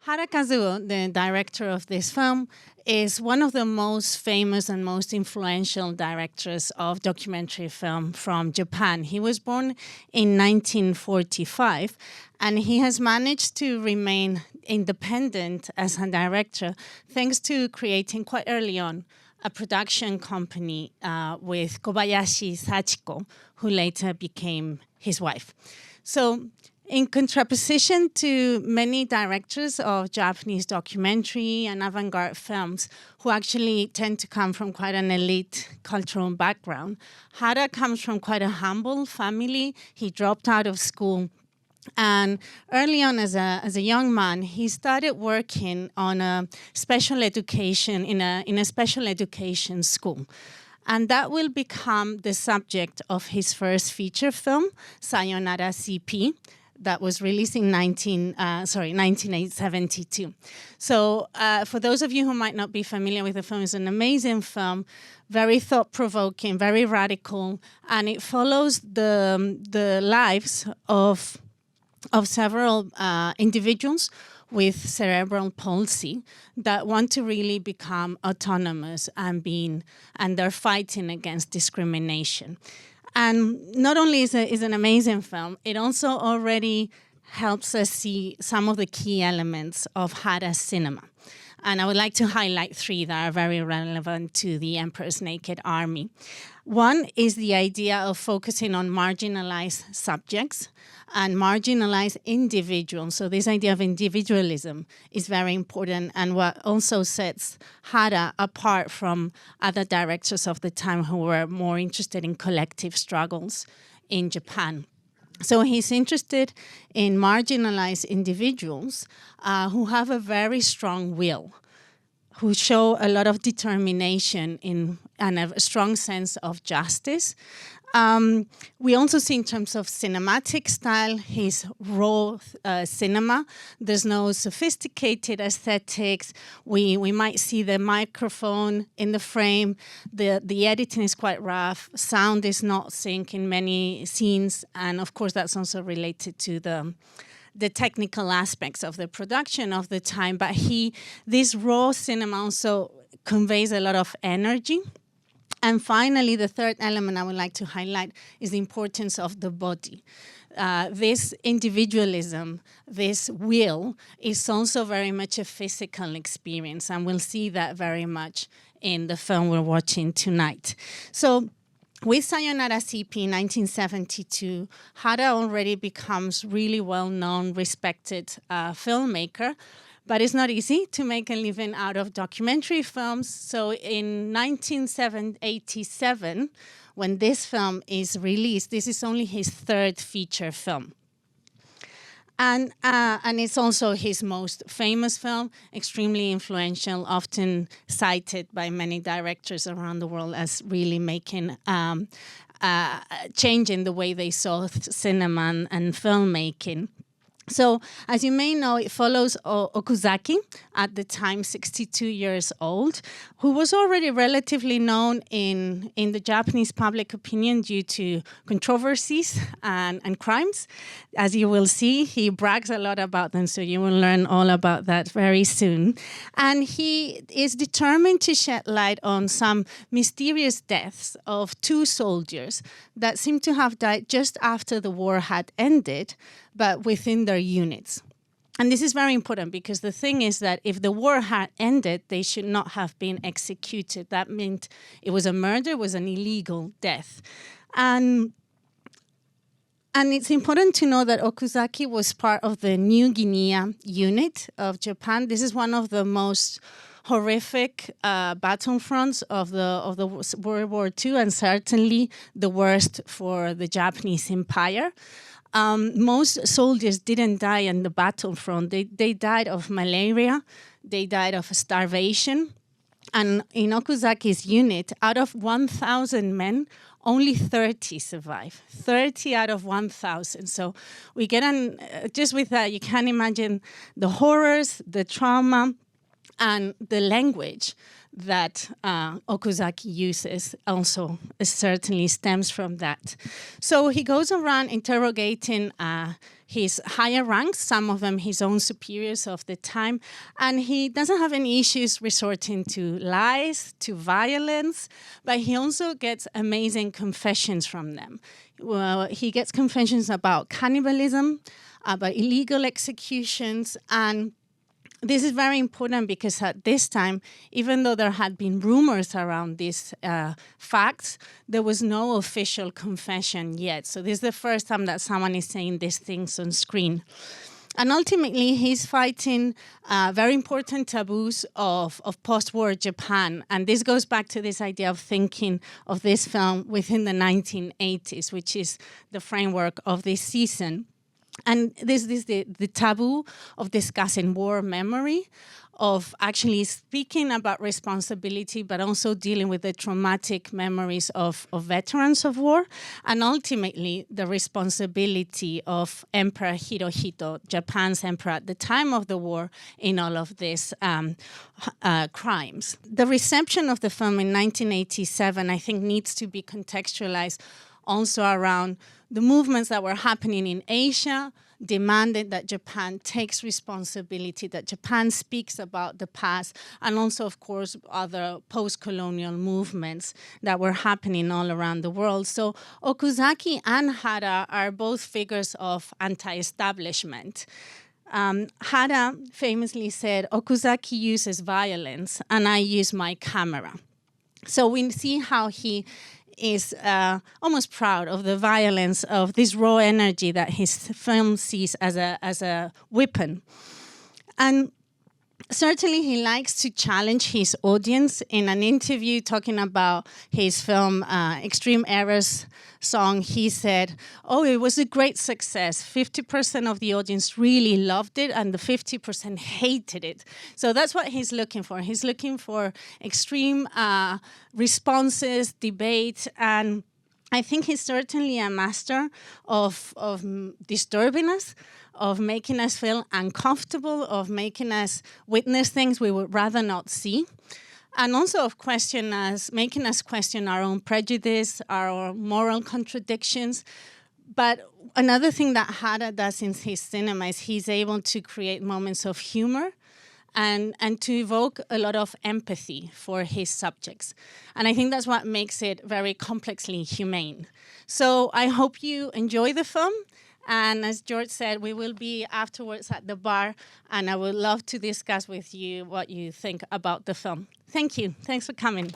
Hara Kazuo, the director of this film, is one of the most famous and most influential directors of documentary film from Japan. He was born in 1945, and he has managed to remain independent as a director thanks to creating quite early on a production company with Kobayashi Sachiko, who later became his wife. So, in contraposition to many directors of Japanese documentary and avant-garde films who actually tend to come from quite an elite cultural background, Hara comes from quite a humble family. He dropped out of school, and early on as a young man, he started working on a special education in a special education school. And that will become the subject of his first feature film, Sayonara CP, that was released in 1972. So for those of you who might not be familiar with the film, it's an amazing film, very thought-provoking, very radical, and it follows the lives of several individuals with cerebral palsy that want to really become autonomous and they're fighting against discrimination. And not only is an amazing film, it also already helps us see some of the key elements of Hara's cinema. And I would like to highlight three that are very relevant to the Emperor's Naked Army. One is the idea of focusing on marginalized subjects and marginalized individuals. So this idea of individualism is very important, and what also sets Hara apart from other directors of the time who were more interested in collective struggles in Japan. So he's interested in marginalized individuals who have a very strong will, who show a lot of determination and a strong sense of justice. We also see in terms of cinematic style, his raw cinema. There's no sophisticated aesthetics. We might see the microphone in the frame. The editing is quite rough. Sound is not sync in many scenes. And of course, that's also related to the technical aspects of the production of the time. But this raw cinema also conveys a lot of energy. And finally, the third element I would like to highlight is the importance of the body. This individualism, this will, is also very much a physical experience, and we'll see that very much in the film we're watching tonight. So, with Sayonara CP in 1972, Hara already becomes really well-known, respected filmmaker. But it's not easy to make a living out of documentary films. So in 1987, when this film is released, this is only his third feature film. And it's also his most famous film, extremely influential, often cited by many directors around the world as really making change in the way they saw cinema and filmmaking. So, as you may know, it follows Okuzaki, at the time 62 years old, who was already relatively known in the Japanese public opinion due to controversies and crimes. As you will see, he brags a lot about them, so you will learn all about that very soon. And he is determined to shed light on some mysterious deaths of two soldiers that seem to have died just after the war had ended, but within their units. And this is very important because the thing is that if the war had ended, they should not have been executed. That meant it was a murder, it was an illegal death. And it's important to know that Okuzaki was part of the New Guinea unit of Japan. This is one of the most horrific battlefronts of the World War II, and certainly the worst for the Japanese Empire. Most soldiers didn't die on the battlefront. They died of malaria. They died of starvation. And in Okuzaki's unit, out of 1,000 men, only 30 survive. 30 out of 1,000. So we get just with that, you can imagine the horrors, the trauma, And the language that Okuzaki uses also certainly stems from that. So he goes around interrogating his higher ranks, some of them his own superiors of the time, and he doesn't have any issues resorting to lies, to violence, but he also gets amazing confessions from them. Well, he gets confessions about cannibalism, about illegal executions, and this is very important because at this time, even though there had been rumors around these facts, there was no official confession yet. So this is the first time that someone is saying these things on screen. And ultimately, he's fighting very important taboos of post-war Japan. And this goes back to this idea of thinking of this film within the 1980s, which is the framework of this season. And this is the taboo of discussing war memory, of actually speaking about responsibility, but also dealing with the traumatic memories of veterans of war, and ultimately the responsibility of Emperor Hirohito, Japan's emperor at the time of the war, in all of these crimes. The reception of the film in 1987, I think, needs to be contextualized also around the movements that were happening in Asia, demanded that Japan takes responsibility, that Japan speaks about the past, and also, of course, other post-colonial movements that were happening all around the world. So Okuzaki and Hara are both figures of anti-establishment. Hara famously said, "Okuzaki uses violence, and I use my camera." So we see how he is almost proud of the violence of this raw energy that his film sees as a weapon. And certainly he likes to challenge his audience. In an interview talking about his film Extreme Errors song, he said, "Oh, it was a great success. 50% of the audience really loved it and the 50% hated it." So that's what he's looking for. He's looking for extreme responses, debate, and I think he's certainly a master of disturbing us, of making us feel uncomfortable, of making us witness things we would rather not see, and also of making us question our own prejudice, our moral contradictions. But another thing that Hara does in his cinema is he's able to create moments of humor and to evoke a lot of empathy for his subjects. And I think that's what makes it very complexly humane. So I hope you enjoy the film. And as George said, we will be afterwards at the bar, and I would love to discuss with you what you think about the film. Thank you. Thanks for coming.